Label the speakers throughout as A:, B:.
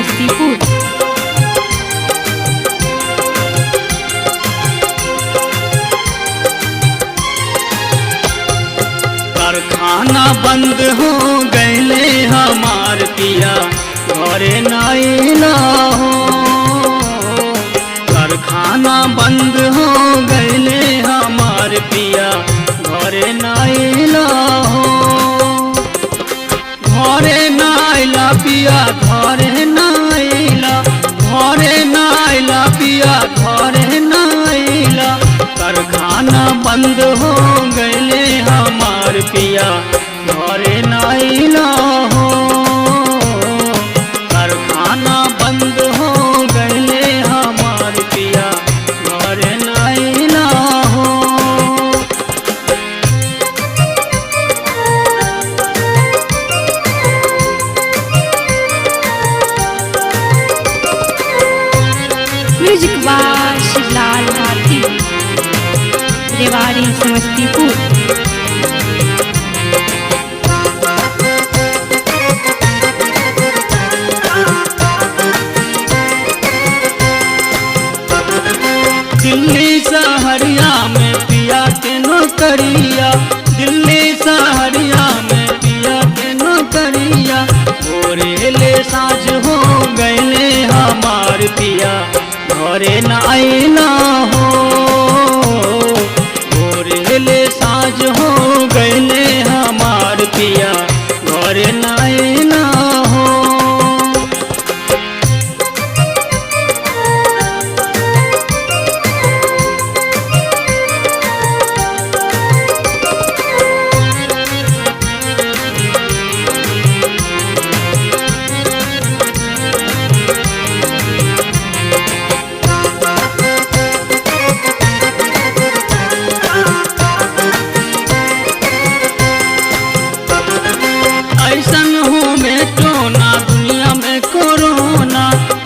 A: समस्तीपुर।
B: कारखाना बंद हो गए हमार पिया घरे नाइला हो। कारखाना बंद हो गए हमार पिया घरे नाइला हो। घरे नाइला पिया घरे नाइला, घरे नाइला पिया घरे नाइला। कारखाना बंद हो गए हमार पिया घरे नाइला हो। कारखाना बंद हो गए हमार पिया घरे नाइला हो।
A: म्यूजिक बाय शिवलाल भारती, रेवाड़ी समस्तीपुर।
B: दिल्ली सहरिया में पिया के नौकरिया, दिल्ली सहरिया में पिया के नौकरिया। भोरे ले साँझ हो गए हमार पिया घरे न आइला हो। भोरे ले साँझ हो गए हमार पिया घरे न आइला हो। ऐसन हो में टोना दुनिया में कोरोना,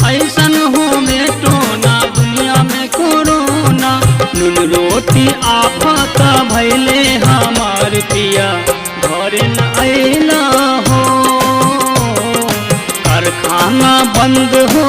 B: ऐसन हो में टोना दुनिया में कोरोना। नून रोटी आफत भैले हमार पिया घरे न आइला हो। कारखाना बंद हो